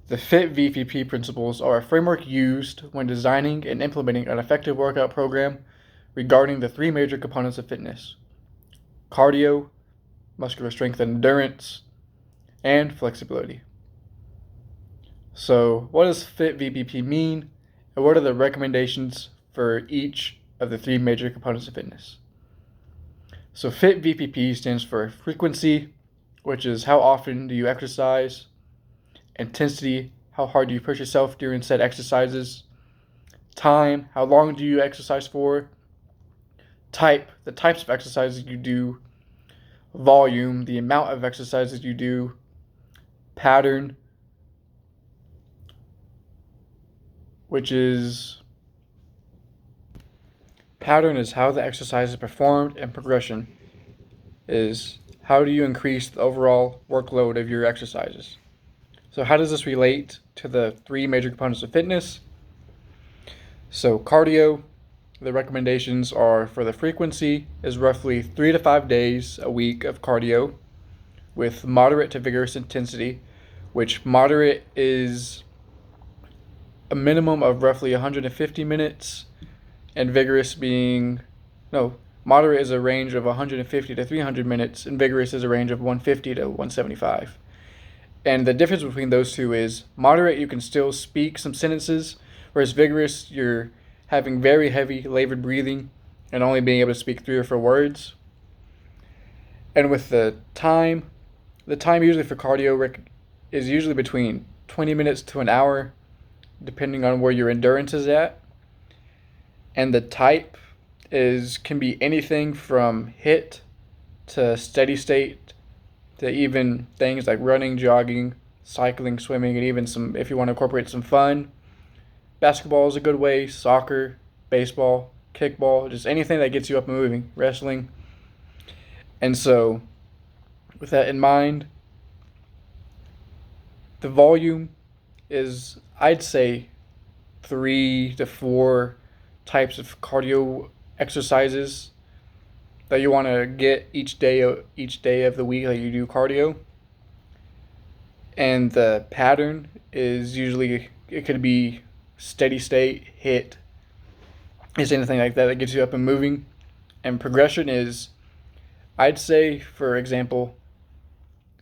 The FITTVPP principles are a framework used when designing and implementing an effective workout program regarding the three major components of fitness: cardio, muscular strength and endurance, and flexibility. So, what does FITTVPP mean, and what are the recommendations for each of the three major components of fitness? So, FITTVPP stands for frequency, which is how often do you exercise; intensity, how hard do you push yourself during said exercises; time, how long do you exercise for; type, the types of exercises you do; volume, the amount of exercises you do; pattern, which is pattern is how the exercise is performed, and progression is how do you increase the overall workload of your exercises. So how does this relate to the three major components of fitness? So cardio, the recommendations are for the frequency is roughly 3 to 5 days a week of cardio with moderate to vigorous intensity, which moderate is a minimum of roughly 150 minutes, and vigorous being, no, moderate is a range of 150 to 300 minutes, and vigorous is a range of 150 to 175. And the difference between those two is moderate, you can still speak some sentences, whereas vigorous, you're having very heavy labored breathing and only being able to speak 3 or 4 words. And with the time usually for cardio is usually between 20 minutes to an hour, depending on where your endurance is at. And the type can be anything from HIIT to steady state to even things like running, jogging, cycling, swimming, and even some, if you want to incorporate some fun. Basketball is a good way, soccer, baseball, kickball, just anything that gets you up and moving, wrestling. And so, with that in mind, the volume is, I'd say, 3 to 4 types of cardio exercises that you want to get each day of the week that you do cardio. And the pattern is usually, it could be steady state, HIIT, is anything like that that gets you up and moving. And progression is, I'd say, for example,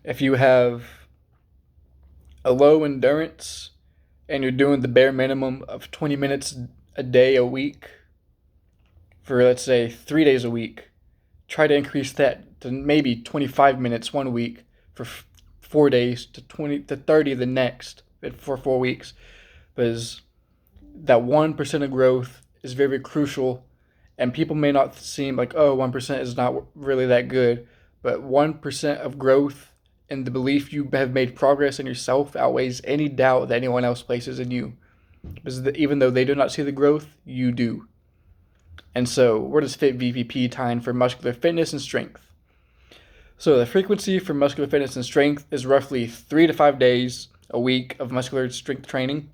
if you have a low endurance and you're doing the bare minimum of 20 minutes a day a week for, let's say, 3 days a week, try to increase that to maybe 25 minutes one week for 4 days, to 20 to 30 the next for 4 weeks, because that 1% of growth is very crucial. And people may not seem like, oh, 1% is not really that good, but 1% of growth and the belief you have made progress in yourself outweighs any doubt that anyone else places in you, because even though they do not see the growth, you do. And so, where does FITTVPP tie in for muscular fitness and strength? So the frequency for muscular fitness and strength is roughly 3 to 5 days a week of muscular strength training,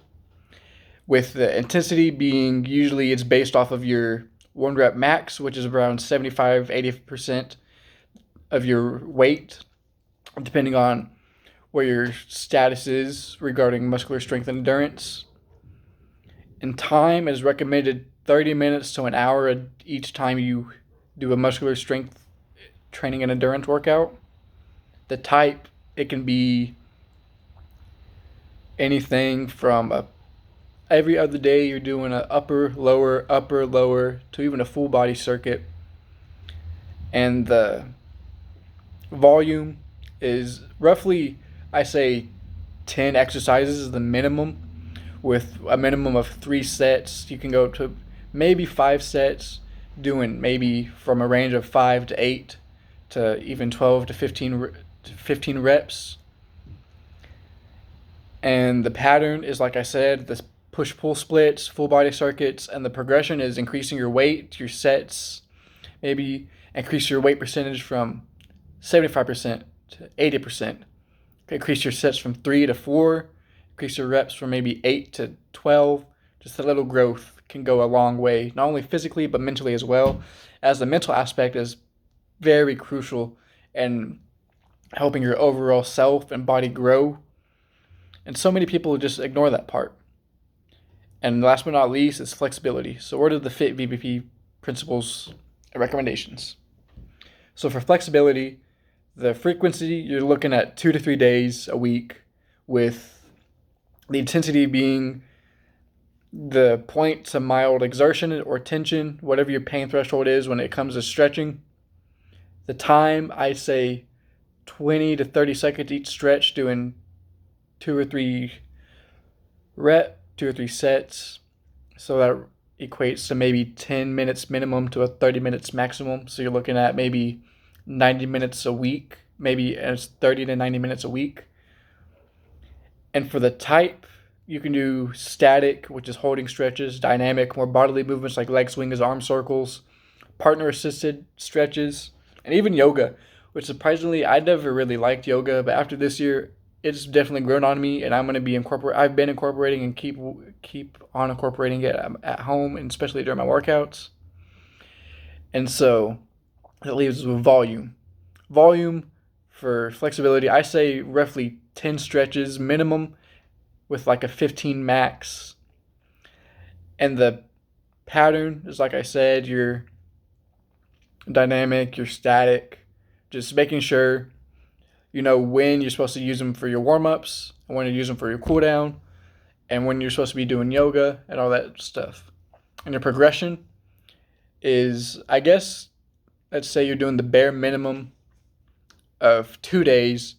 with the intensity being usually it's based off of your 1 rep max, which is around 75-80% of your weight, depending on where your status is regarding muscular strength and endurance. And time is recommended 30 minutes to an hour each time you do a muscular strength training and endurance workout. The type, it can be anything from every other day you're doing an upper, lower, to even a full body circuit. And the volume is roughly, I say, 10 exercises is the minimum, with a minimum of 3 sets. You can go to maybe 5 sets, doing maybe from a range of 5 to 8 to even 12 to 15 reps. And the pattern is, like I said, the push-pull splits, full body circuits, and the progression is increasing your weight, your sets, maybe increase your weight percentage from 75% to 80%. Increase your sets from 3 to 4, increase your reps from maybe 8 to 12. Just a little growth can go a long way, not only physically but mentally as well, as the mental aspect is very crucial in helping your overall self and body grow. And so many people just ignore that part. And last but not least is flexibility. So what are the FITTVPP principles and recommendations? So for flexibility, the frequency, you're looking at 2 to 3 days a week, with the intensity being the point to mild exertion or tension, whatever your pain threshold is when it comes to stretching. The time, I say 20 to 30 seconds each stretch, doing 2 or 3 sets. So that equates to maybe 10 minutes minimum to 30 minutes maximum. So you're looking at maybe 90 minutes a week, maybe as 30 to 90 minutes a week. And for the type, you can do static, which is holding stretches, dynamic, more bodily movements like leg swings, arm circles, partner-assisted stretches, and even yoga, which surprisingly, I never really liked yoga, but after this year, it's definitely grown on me, and I've been incorporating and keep on incorporating it at home, and especially during my workouts. And so it leaves us with volume. Volume for flexibility, I say roughly 10 stretches minimum, with like a 15 max. And the pattern is, like I said, your dynamic, your static, just making sure you know when you're supposed to use them for your warm-ups, and when you use them for your cool-down, and when you're supposed to be doing yoga and all that stuff. And your progression is, I guess, let's say you're doing the bare minimum of 2 days,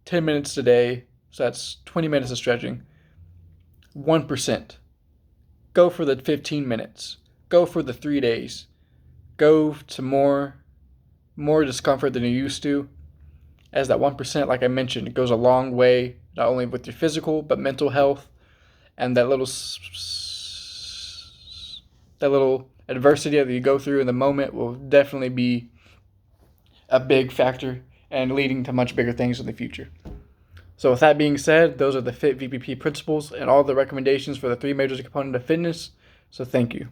10 minutes a day, so that's 20 minutes of stretching. 1%. Go for the 15 minutes. Go for the 3 days. Go to more discomfort than you used to. As that 1%, like I mentioned, it goes a long way, not only with your physical, but mental health. And that little adversity that you go through in the moment will definitely be a big factor and leading to much bigger things in the future. So with that being said, those are the FITTVPP principles and all the recommendations for the 3 major components of fitness. So thank you.